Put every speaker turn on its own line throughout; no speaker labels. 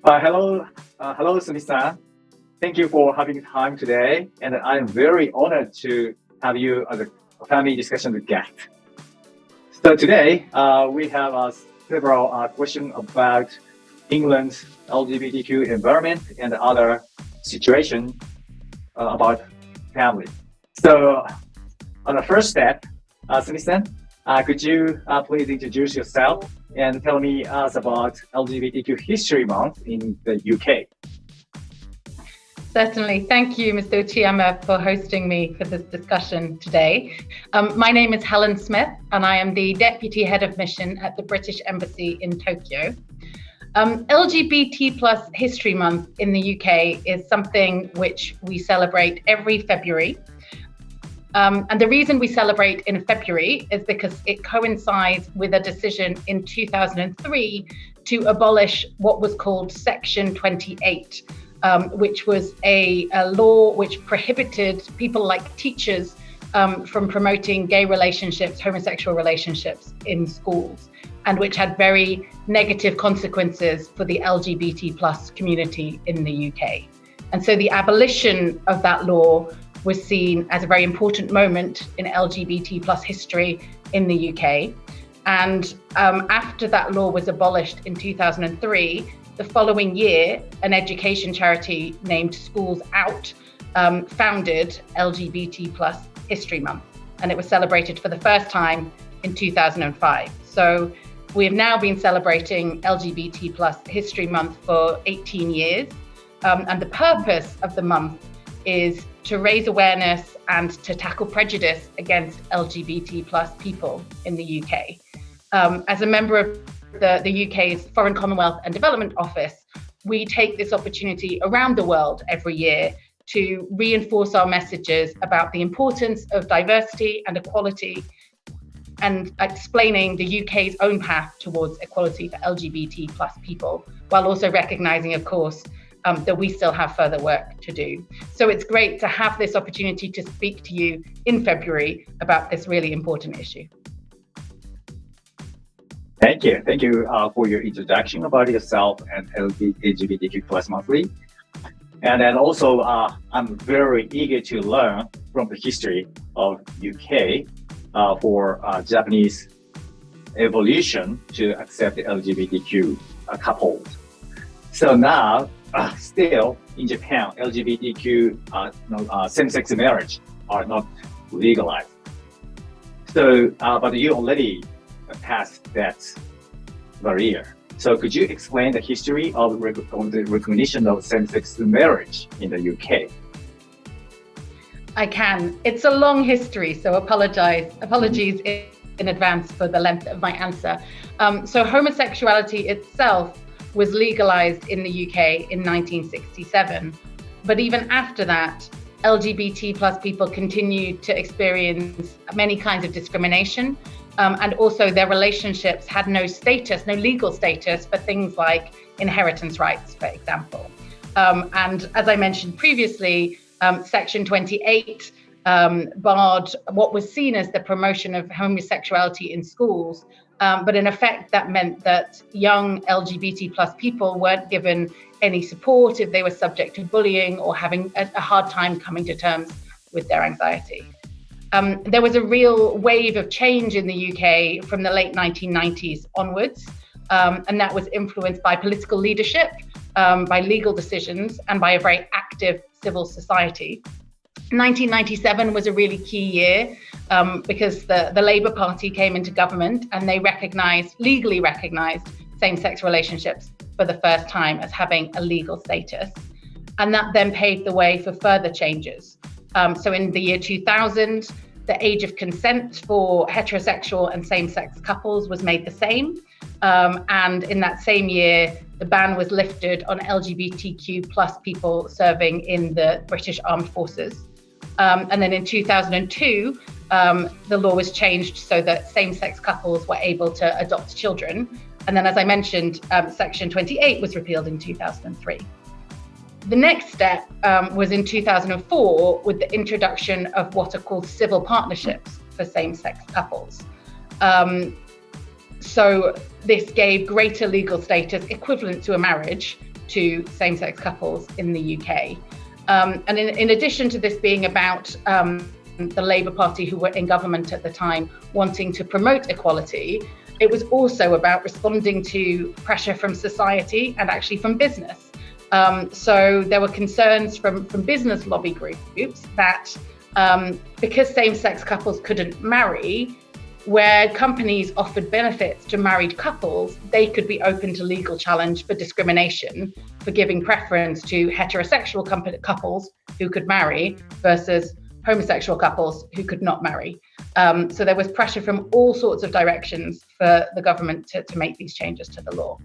Hello, Smiss san. Thank you for having time today, and I'm very honored to have you as a Famiee discussion guest. So today, we have several questions about England's LGBTQ environment and other situations about family. So, on the first step, Smiss san, could you please introduce yourself and tell me us about LGBTQ History Month in the UK?
Certainly. Thank you, Mr. Uchiyama, for hosting me for this discussion today. My name is Helen Smith, and I am the Deputy Head of Mission at the British Embassy in Tokyo. LGBT plus History Month in the UK is something which we celebrate every February. And the reason we celebrate in February is because it coincides with a decision in 2003 to abolish what was called Section 28, which was a law which prohibited people like teachers from promoting gay relationships, homosexual relationships in schools, and which had very negative consequences for the LGBT plus community in the UK. And so the abolition of that law was seen as a very important moment in LGBT plus history in the UK. And after that law was abolished in 2003, the following year, an education charity named Schools Out founded LGBT plus History Month. And it was celebrated for the first time in 2005. So we have now been celebrating LGBT plus History Month for 18 years. And the purpose of the month is to raise awareness and to tackle prejudice against LGBT plus people in the UK. As a member of the UK's Foreign Commonwealth and Development Office, we take this opportunity around the world every year to reinforce our messages about the importance of diversity and equality and explaining the UK's own path towards equality for LGBT plus people, while also recognizing, of course, that we still have further work to do. So it's great to have this opportunity to speak to you in February about this really important issue.
Thank you for your introduction about yourself and LGBTQ plus monthly. And then also, I'm very eager to learn from the history of UK for Japanese evolution to accept the LGBTQ couples. So now, still in Japan, LGBTQ same-sex marriage are not legalized. So, but you already passed that barrier. So could you explain the history of the recognition of same-sex marriage in the UK?
I can. It's a long history, so apologies in advance for the length of my answer. So homosexuality itself was legalized in the UK in 1967. But even after that, LGBT plus people continued to experience many kinds of discrimination. And also their relationships had no legal status for things like inheritance rights, for example. And as I mentioned previously, Section 28 barred what was seen as the promotion of homosexuality in schools. But in effect, that meant that young LGBT plus people weren't given any support if they were subject to bullying or having a hard time coming to terms with their anxiety. There was a real wave of change in the UK from the late 1990s onwards, and that was influenced by political leadership, by legal decisions, and by a very active civil society. 1997 was a really key year because the Labour Party came into government and they legally recognized same-sex relationships for the first time as having a legal status. And that then paved the way for further changes. So in the year 2000, the age of consent for heterosexual and same-sex couples was made the same. And in that same year, the ban was lifted on LGBTQ plus people serving in the British Armed Forces. And then in 2002, the law was changed so that same-sex couples were able to adopt children. And then, as I mentioned, Section 28 was repealed in 2003. The next step was in 2004 with the introduction of what are called civil partnerships for same-sex couples. So this gave greater legal status equivalent to a marriage to same-sex couples in the UK. And in addition to this being about the Labour Party, who were in government at the time, wanting to promote equality, it was also about responding to pressure from society and actually from business. So there were concerns from business lobby groups that because same-sex couples couldn't marry, where companies offered benefits to married couples, they could be open to legal challenge for discrimination, for giving preference to heterosexual couples who could marry versus homosexual couples who could not marry. So there was pressure from all sorts of directions for the government to make these changes to the law.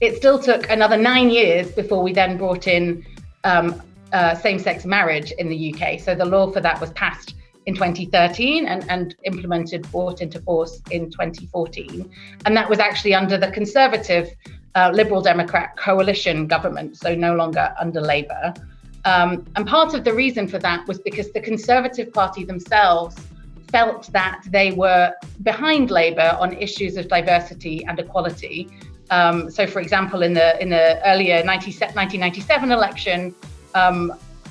It still took another 9 years before we then brought in same-sex marriage in the UK. So the law for that was passed in 2013 and brought into force in 2014. And that was actually under the Conservative Liberal Democrat coalition government, so no longer under Labour. And part of the reason for that was because the Conservative Party themselves felt that they were behind Labour on issues of diversity and equality. So, for example, in the earlier 1997 election,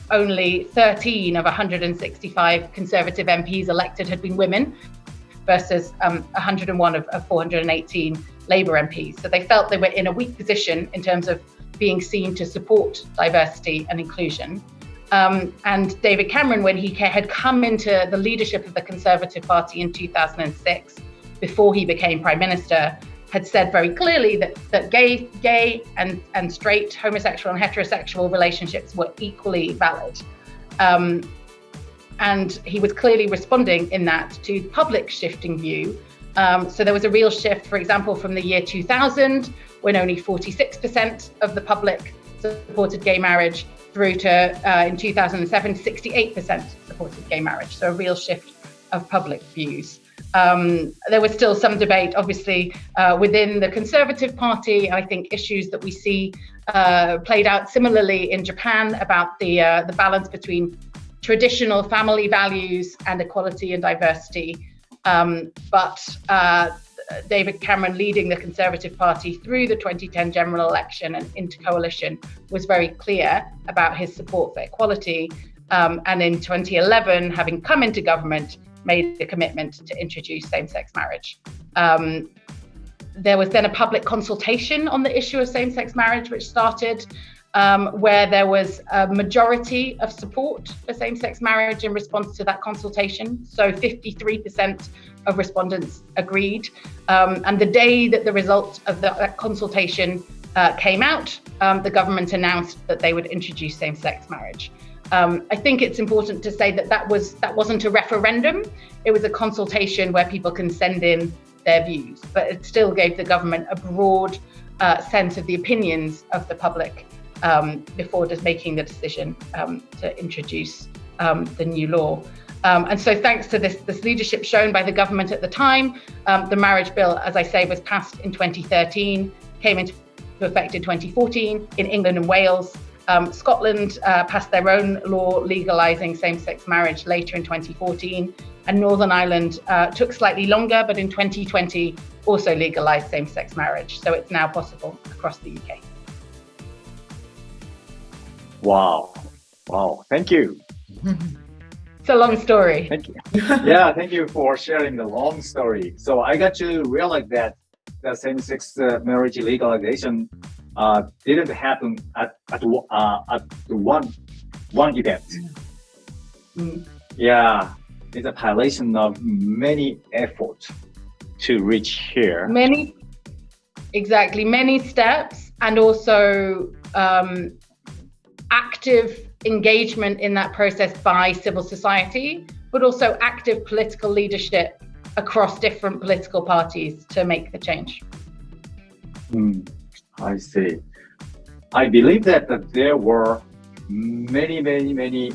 only 13 of 165 Conservative MPs elected had been women, versus 101 of 418 Labour MPs. So they felt they were in a weak position in terms of being seen to support diversity and inclusion. And David Cameron, when he had come into the leadership of the Conservative Party in 2006, before he became Prime Minister, had said very clearly that gay and straight, homosexual and heterosexual relationships were equally valid. And he was clearly responding in that to public shifting view. So there was a real shift, for example, from the year 2000, when only 46% of the public supported gay marriage, through to in 2007, 68% supported gay marriage. So a real shift of public views. There was still some debate, obviously, within the Conservative Party. I think issues that we see played out similarly in Japan about the balance between traditional family values and equality and diversity. But David Cameron, leading the Conservative Party through the 2010 general election and into coalition, was very clear about his support for equality. And in 2011, having come into government, made a commitment to introduce same-sex marriage. There was then a public consultation on the issue of same-sex marriage, which started where there was a majority of support for same-sex marriage in response to that consultation. So 53% of respondents agreed. And the day that the result of that consultation came out, the government announced that they would introduce same-sex marriage. I think it's important to say that wasn't a referendum. It was a consultation where people can send in their views, but it still gave the government a broad sense of the opinions of the public before just making the decision to introduce the new law. And so thanks to this leadership shown by the government at the time, the marriage bill, as I say, was passed in 2013, came into effect in 2014 in England and Wales. Scotland passed their own law legalising same-sex marriage later in 2014, and Northern Ireland took slightly longer, but in 2020 also legalised same-sex marriage. So it's now possible across the UK.
Wow. Thank you.
It's a long story.
Thank you. Yeah, thank you for sharing the long story. So I got to realize that the same-sex marriage legalization didn't happen at one event. Yeah, it's a violation of many efforts to reach here.
Many steps, and also active engagement in that process by civil society, but also active political leadership across different political parties to make the change.
I see. I believe that there were many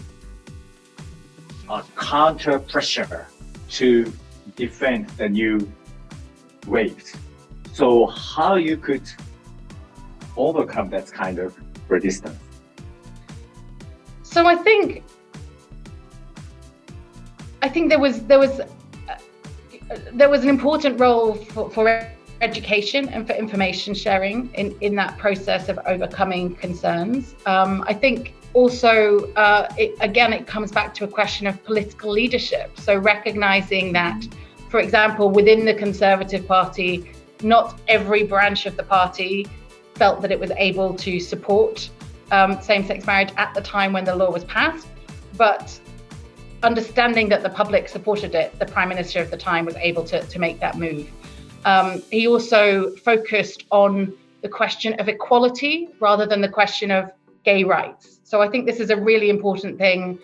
counter pressure to defend the new waves. So how you could overcome that kind of resistance?
So I think there was an important role for education and for information sharing in that process of overcoming concerns. I think also, it comes back to a question of political leadership. So recognizing that, for example, within the Conservative Party, not every branch of the party felt that it was able to support same-sex marriage at the time when the law was passed, but understanding that the public supported it, the Prime Minister of the time was able to make that move. He also focused on the question of equality rather than the question of gay rights. So I think this is a really important thing,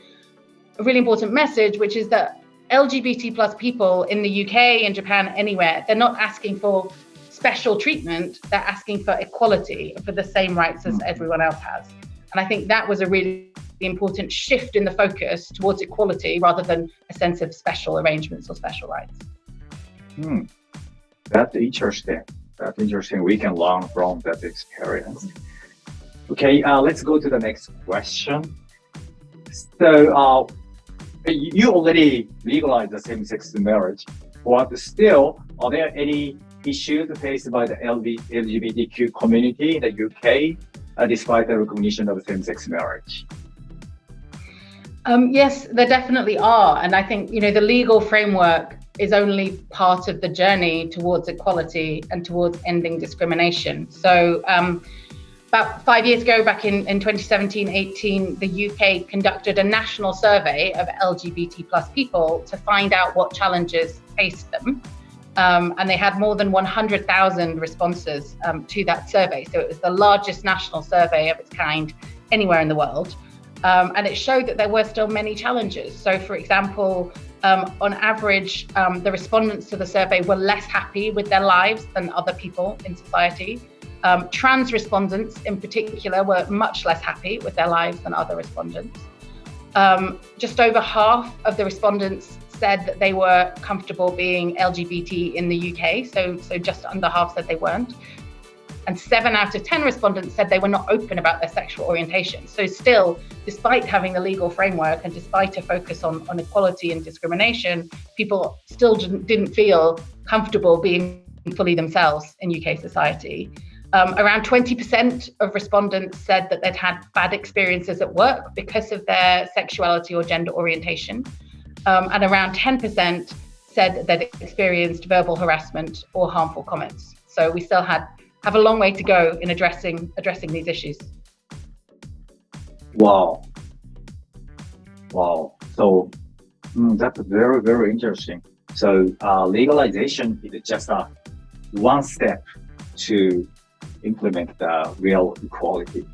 a really important message, which is that LGBT plus people in the UK, in Japan, anywhere, they're not asking for special treatment, they're asking for equality, for the same rights as everyone else has. And I think that was a really important shift in the focus towards equality rather than a sense of special arrangements or special rights.
That's interesting. That's interesting. We can learn from that experience. Okay, let's go to the next question. So, you already legalized the same-sex marriage, but still, are there any issues faced by the LGBTQ community in the UK, despite the recognition of same-sex marriage?
Yes, there definitely are. And I think, the legal framework is only part of the journey towards equality and towards ending discrimination. So about 5 years ago, back in 2017-18, the UK conducted a national survey of LGBT plus people to find out what challenges faced them. And they had more than 100,000 responses to that survey. So it was the largest national survey of its kind anywhere in the world. And it showed that there were still many challenges. So for example, on average, the respondents to the survey were less happy with their lives than other people in society. Trans respondents in particular were much less happy with their lives than other respondents. Just over half of the respondents said that they were comfortable being LGBT in the UK, so just under half said they weren't. And 7 out of 10 respondents said they were not open about their sexual orientation. So still, despite having the legal framework and despite a focus on equality and discrimination, people still didn't feel comfortable being fully themselves in UK society. Around 20% of respondents said that they'd had bad experiences at work because of their sexuality or gender orientation. And around 10% said that they'd experienced verbal harassment or harmful comments. So we still have a long way to go in addressing these issues.
Wow. So that's very, very interesting. So legalization is just one step to implement the real equality.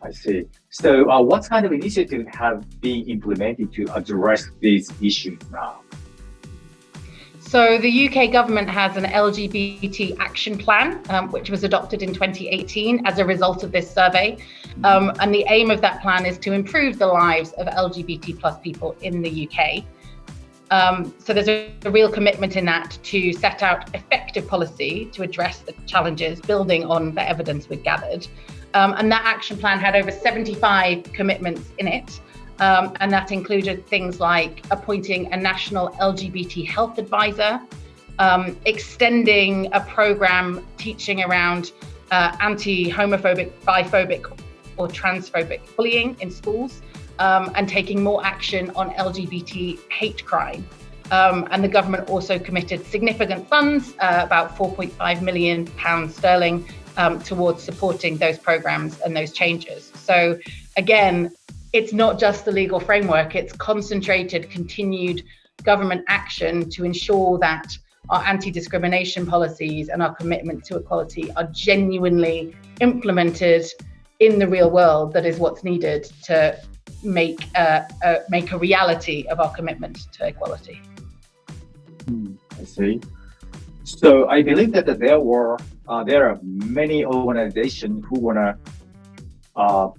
I see. So what kind of initiatives have been implemented to address these issues now?
So the UK government has an LGBT action plan, which was adopted in 2018 as a result of this survey. And the aim of that plan is to improve the lives of LGBT plus people in the UK. So there's a real commitment in that to set out effective policy to address the challenges, building on the evidence we've gathered. And that action plan had over 75 commitments in it. And that included things like appointing a national LGBT health advisor, extending a program teaching around anti-homophobic, biphobic or transphobic bullying in schools, and taking more action on LGBT hate crime. And the government also committed significant funds, about £4.5 million sterling, towards supporting those programs and those changes. So again, it's not just the legal framework, it's concentrated, continued government action to ensure that our anti-discrimination policies and our commitment to equality are genuinely implemented in the real world. That is what's needed to make a reality of our commitment to equality.
I see. So I believe that there are many organizations who want to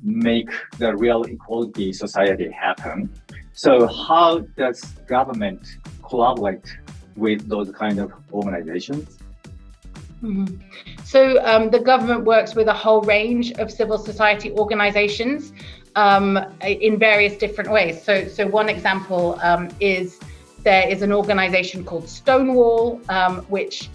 make the real equality society happen. So how does government collaborate with those kind of organizations?
Mm-hmm. So the government works with a whole range of civil society organizations in various different ways. So one example is there is an organization called Stonewall, which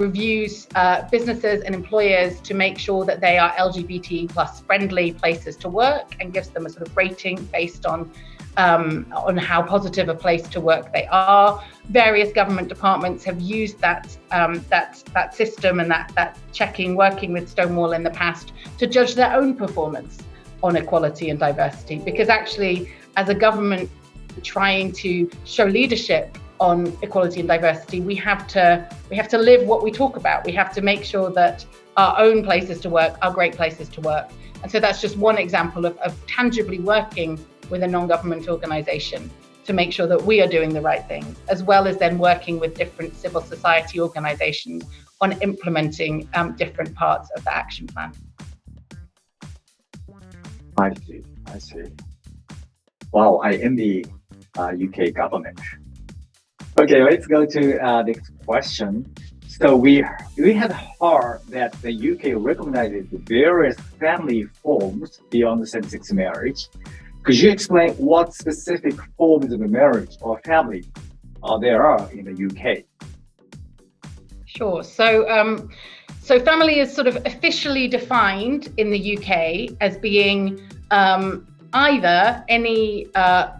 reviews businesses and employers to make sure that they are LGBT plus friendly places to work, and gives them a sort of rating based on how positive a place to work they are. Various government departments have used that system and that checking, working with Stonewall in the past, to judge their own performance on equality and diversity. Because actually, as a government trying to show leadership on equality and diversity, we have to live what we talk about. We have to make sure that our own places to work are great places to work. And so that's just one example of tangibly working with a non-government organization to make sure that we are doing the right things, as well as then working with different civil society organizations on implementing different parts of the action plan.
I see. Wow, I envy UK government. Okay, let's go to the next question. So we have heard that the UK recognizes various family forms beyond same-sex marriage. Could you explain what specific forms of marriage or family there are in the UK?
Sure. So family is sort of officially defined in the UK as being either any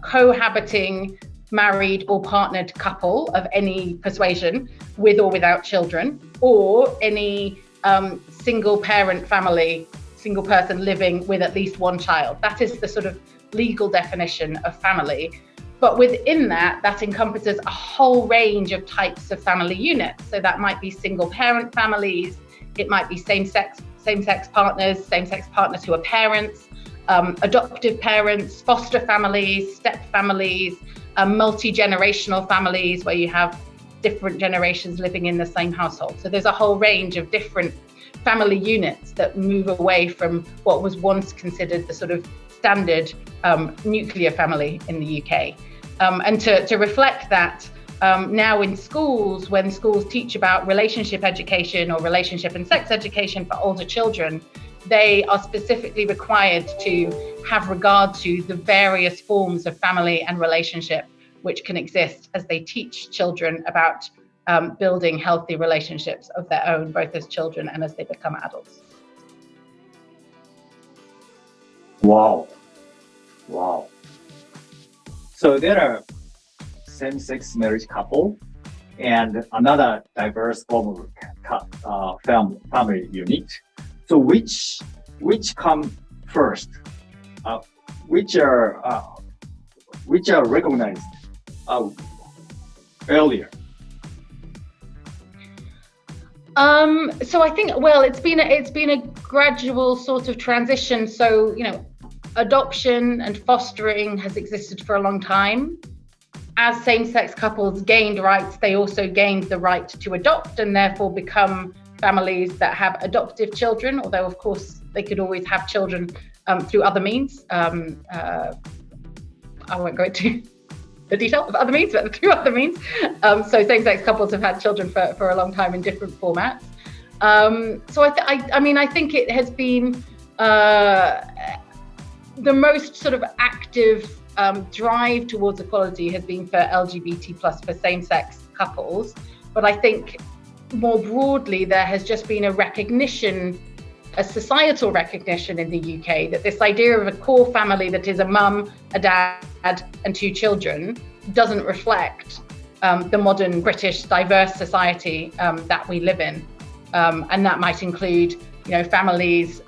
cohabiting married or partnered couple of any persuasion with or without children, or any single parent family, single person living with at least one child. That is the sort of legal definition of family. But within that encompasses a whole range of types of family units. So that might be single parent families, it might be same-sex partners who are parents, adoptive parents, foster families, step families, multi-generational families where you have different generations living in the same household. So there's a whole range of different family units that move away from what was once considered the sort of standard nuclear family in the UK. And to reflect that, now in schools, when schools teach about relationship education or relationship and sex education for older children, they are specifically required to have regard to the various forms of family and relationship which can exist, as they teach children about building healthy relationships of their own, both as children and as they become adults.
Wow. So there are same-sex marriage couple and another diverse form of family unit. So which come first? Which are recognized earlier?
So I think, well, it's been a gradual sort of transition. So, adoption and fostering has existed for a long time. As same-sex couples gained rights, they also gained the right to adopt and therefore become families that have adoptive children, although of course they could always have children through other means. I won't go into the detail of other means, but through other means. So same-sex couples have had children for a long time in different formats. So I think it has been the most sort of active drive towards equality has been for LGBT plus, for same-sex couples. But I think more broadly, there has just been a recognition, a societal recognition in the UK that this idea of a core family that is a mum, a dad, and two children doesn't reflect the modern British diverse society that we live in. And that might include, families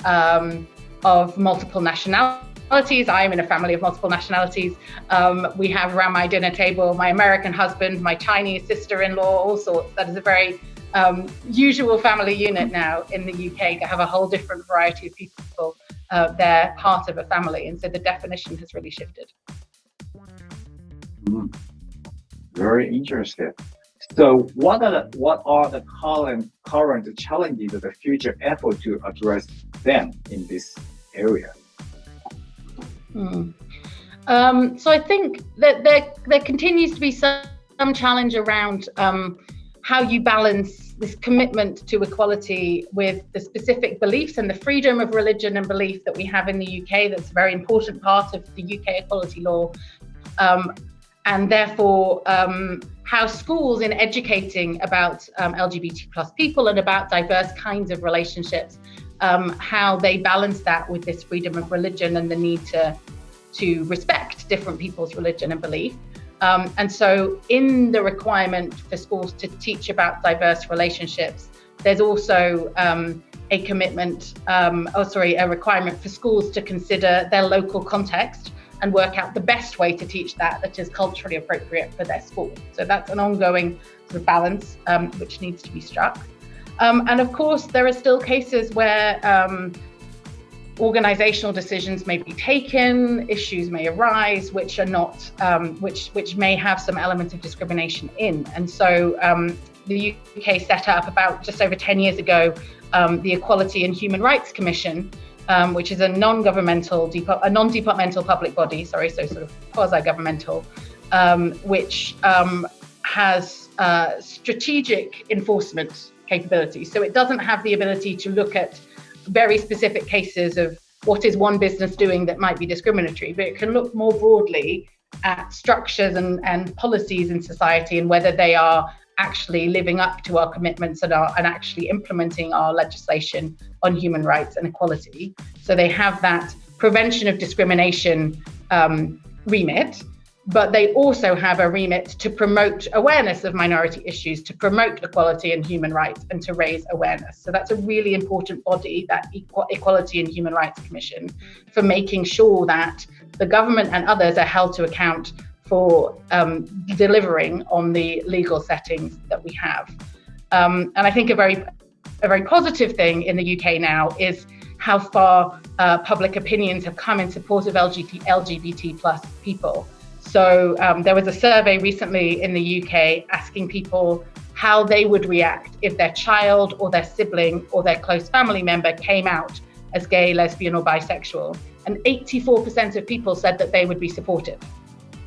of multiple nationalities. I'm in a family of multiple nationalities. We have around my dinner table my American husband, my Chinese sister-in-law, all sorts. That is a very usual family unit now in the UK, to have a whole different variety of people. They're part of a family, and so the definition has really shifted.
Very interesting. So what are the current challenges of the future effort to address them in this area?
So I think that there continues to be some challenge around how you balance this commitment to equality with the specific beliefs and the freedom of religion and belief that we have in the UK. That's a very important part of the UK equality law. and therefore how schools in educating about LGBT plus people and about diverse kinds of relationships, how they balance that with this freedom of religion and the need to respect different people's religion and belief. And so in the requirement for schools to teach about diverse relationships, there's also a requirement for schools to consider their local context and work out the best way to teach that is culturally appropriate for their school. So that's an ongoing sort of balance which needs to be struck. And of course, there are still cases where organizational decisions may be taken, issues may arise, which are not, which may have some element of discrimination in. And so the UK set up about just over 10 years ago the Equality and Human Rights Commission, which is a non-departmental public body, so sort of quasi-governmental, which has strategic enforcement capabilities. So it doesn't have the ability to look at very specific cases of what is one business doing that might be discriminatory, but it can look more broadly at structures and policies in society and whether they are actually living up to our commitments and actually implementing our legislation on human rights and equality. So they have that prevention of discrimination remit, but they also have a remit to promote awareness of minority issues, to promote equality and human rights, and to raise awareness. So that's a really important body, that Equality and Human Rights Commission, for making sure that the government and others are held to account for delivering on the legal settings that we have. And I think a very positive thing in the UK now is how far public opinions have come in support of LGBT plus people. So there was a survey recently in the UK asking people how they would react if their child or their sibling or their close family member came out as gay, lesbian, or bisexual. And 84% of people said that they would be supportive.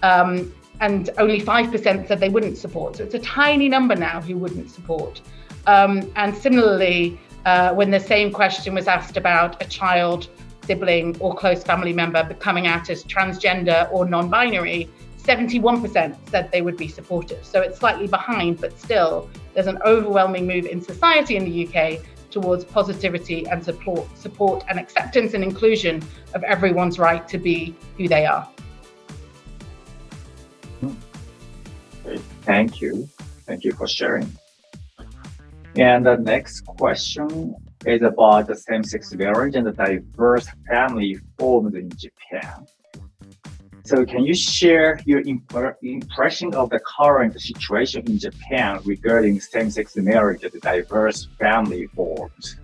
And only 5% said they wouldn't support. So it's a tiny number now who wouldn't support. And similarly, when the same question was asked about a child, sibling, or close family member coming out as transgender or non-binary, 71% said they would be supportive. So it's slightly behind, but still there's an overwhelming move in society in the UK towards positivity and support and acceptance and inclusion of everyone's right to be who they are.
Thank you. Thank you for sharing. And the next question is about the same-sex marriage and the diverse family forms in Japan. So can you share your impression of the current situation in Japan regarding same-sex marriage and the diverse family forms?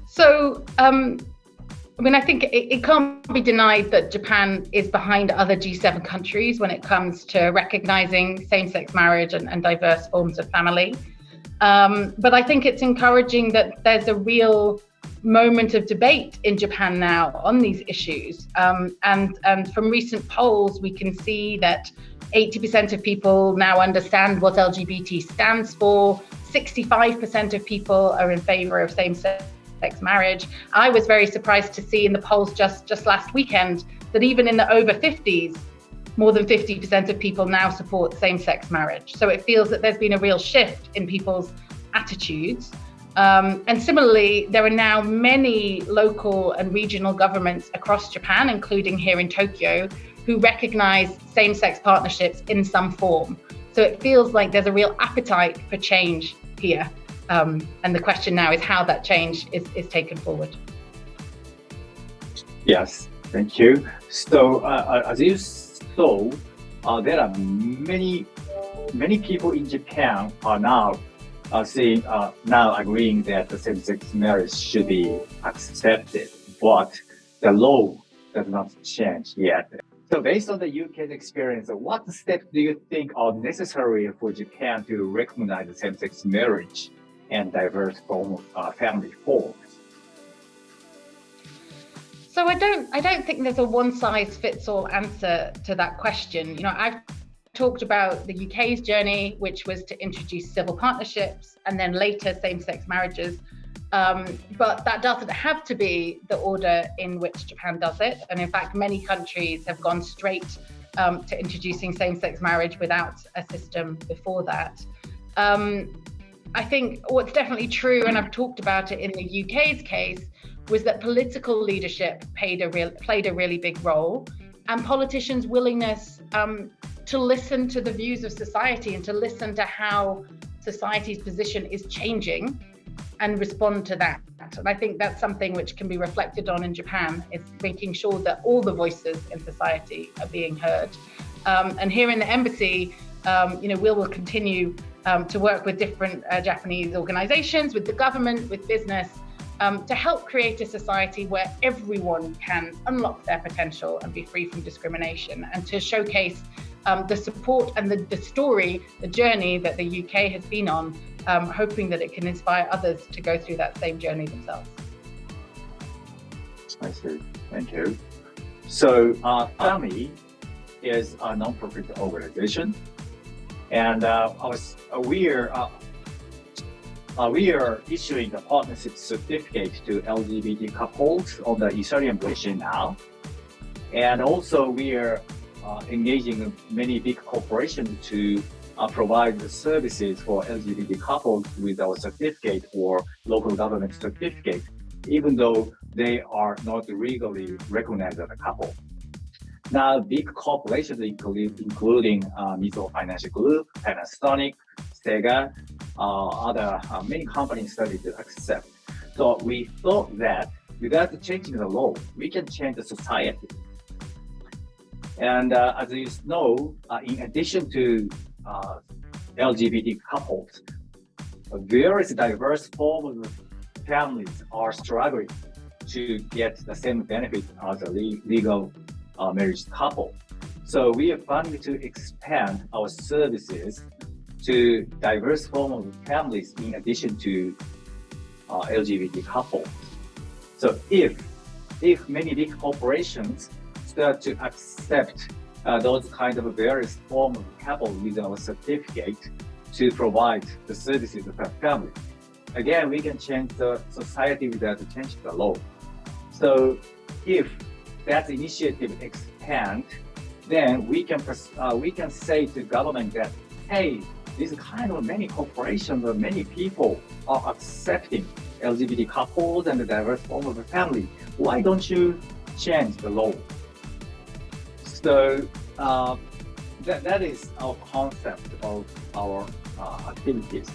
So, I think it can't be denied that Japan is behind other G7 countries when it comes to recognizing same-sex marriage and diverse forms of family. But I think it's encouraging that there's a real moment of debate in Japan now on these issues. And from recent polls, we can see that 80% of people now understand what LGBT stands for. 65% of people are in favor of same-sex marriage. I was very surprised to see in the polls just last weekend that even in the over 50s, more than 50% of people now support same-sex marriage. So it feels that there's been a real shift in people's attitudes. And similarly, there are now many local and regional governments across Japan, including here in Tokyo, who recognize same-sex partnerships in some form. So it feels like there's a real appetite for change here. And the question now is how that change is taken forward.
Yes, thank you. So as you saw, there are many people in Japan are now agreeing that the same-sex marriage should be accepted, but the law does not change yet. So based on the UK's experience, what steps do you think are necessary for Japan to recognize same-sex marriage and diverse family forms?
So I don't think there's a one-size-fits-all answer to that question. I've talked about the UK's journey, which was to introduce civil partnerships and then later same-sex marriages. But that doesn't have to be the order in which Japan does it. And in fact, many countries have gone straight to introducing same-sex marriage without a system before that. I think what's definitely true, and I've talked about it in the UK's case, was that political leadership played a really big role, and politicians' willingness to listen to the views of society and to listen to how society's position is changing and respond to that. And I think that's something which can be reflected on in Japan, is making sure that all the voices in society are being heard. And here in the embassy, we will continue to work with different Japanese organizations, with the government, with business, to help create a society where everyone can unlock their potential and be free from discrimination, and to showcase the support and the story, the journey that the UK has been on, hoping that it can inspire others to go through that same journey themselves.
I see. Thank you. So Famiee is a non-profit organization, and we are issuing a partnership certificate to LGBT couples on the Ethereum blockchain now, and also we are engaging many big corporations to provide the services for LGBT couples with our certificate or local government certificate, even though they are not legally recognized as a couple. Now, big corporations including Mizuho Financial Group, Panasonic, Sega, other many companies started to accept. So we thought that without changing the law, we can change the society. And as you know, in addition to LGBT couples, various diverse forms of families are struggling to get the same benefit as a legal marriage couple. So we are planning to expand our services to diverse forms of families in addition to LGBT couples. So if many big corporations start to accept those kind of various forms of couple with our certificate to provide the services of our family, again, we can change the society without changing the law. So if that initiative expands, then we can say to government that, hey, these kind of many corporations or many people are accepting LGBT couples and the diverse form of a family. Why don't you change the law? So that is our concept of our activities.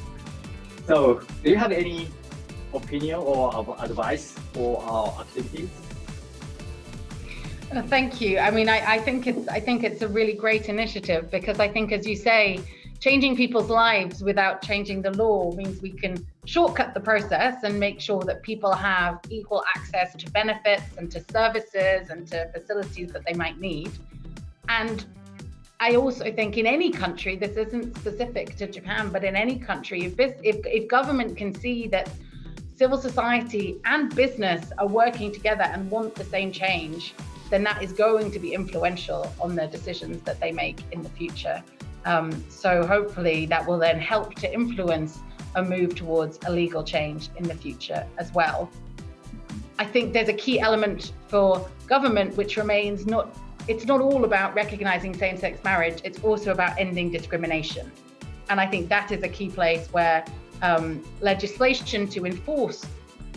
So do you have any opinion or advice for our activities?
Thank you. I mean, I think it's a really great initiative, because I think, as you say, changing people's lives without changing the law means we can shortcut the process and make sure that people have equal access to benefits and to services and to facilities that they might need. And I also think in any country, this isn't specific to Japan, but in any country, if government can see that civil society and business are working together and want the same change, then that is going to be influential on the decisions that they make in the future. So hopefully that will then help to influence a move towards a legal change in the future as well. I think there's a key element for government which remains it's not all about recognizing same-sex marriage, it's also about ending discrimination. And I think that is a key place where legislation to enforce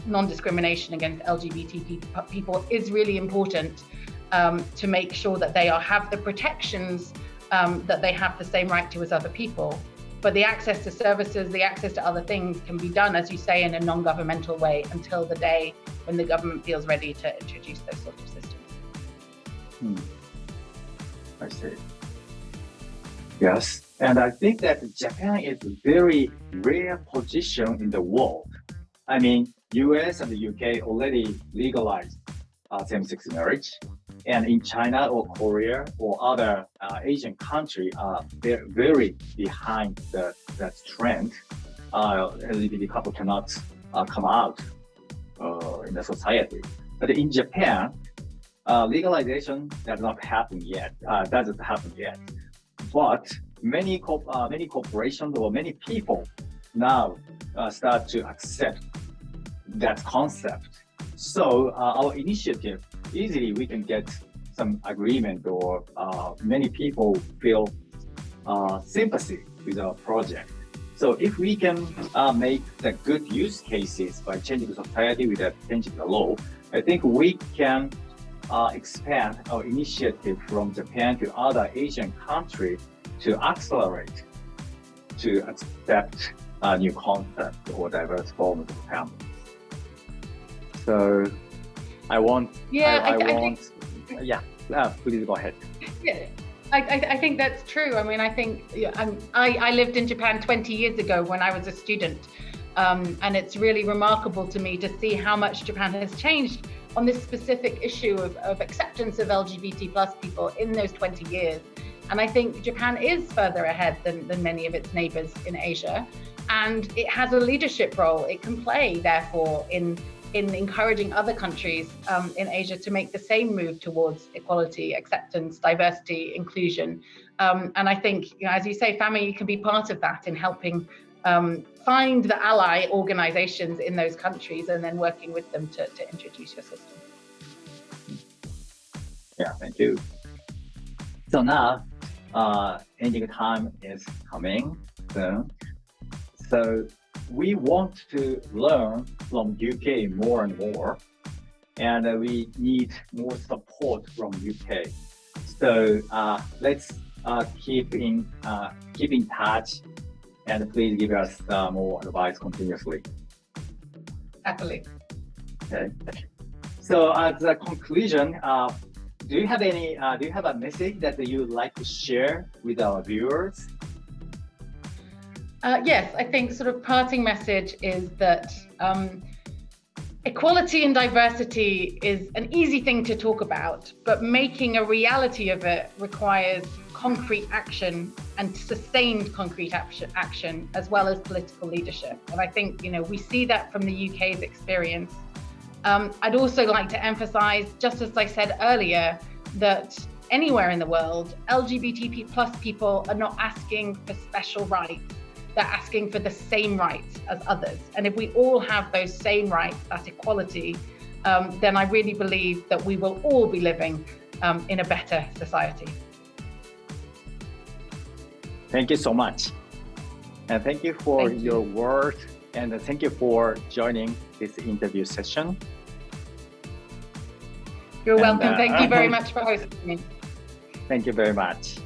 non-discrimination against LGBT people is really important, to make sure that they have the protections that they have the same right to as other people. But the access to services, the access to other things can be done, as you say, in a non-governmental way until the day when the government feels ready to introduce those sorts of systems.
I see. Yes, and I think that Japan is a very rare position in the world. I mean, US and the UK already legalized same-sex marriage, and in China or Korea or other Asian country, they're very behind that trend. LGBT couple cannot come out in the society. But in Japan, legalization doesn't happen yet. But many corporations or many people now start to accept that concept. So our initiative, easily we can get some agreement or many people feel sympathy with our project. So if we can make the good use cases by changing society without changing the law, I think we can expand our initiative from Japan to other Asian countries to accelerate to accept a new concept or diverse forms of family. So I want, please go ahead.
Yeah. I think that's true. I mean, I think I lived in Japan 20 years ago when I was a student. And it's really remarkable to me to see how much Japan has changed on this specific issue of acceptance of LGBT plus people in those 20 years. And I think Japan is further ahead than many of its neighbors in Asia. And it has a leadership role it can play, therefore, in encouraging other countries in Asia to make the same move towards equality, acceptance, diversity, inclusion. And I think, as you say, Famiee can be part of that in helping find the ally organizations in those countries and then working with them to introduce your system.
Yeah, thank you. So now, ending time is coming soon. So we want to learn from UK more and more, and we need more support from UK. So let's keep in touch, and please give us more advice continuously.
Happily.
Okay. So as a conclusion, do you have a message that you would like to share with our viewers?
Yes, I think sort of parting message is that equality and diversity is an easy thing to talk about, but making a reality of it requires concrete action and sustained concrete action, as well as political leadership. And I think, we see that from the UK's experience. I'd also like to emphasize, just as I said earlier, that anywhere in the world, LGBT plus people are not asking for special rights. They're asking for the same rights as others. And if we all have those same rights, that equality, then I really believe that we will all be living in a better society.
Thank you so much. And thank you for your work, and thank you for joining this interview session.
You're welcome. Thank you very much for hosting me.
Thank you very much.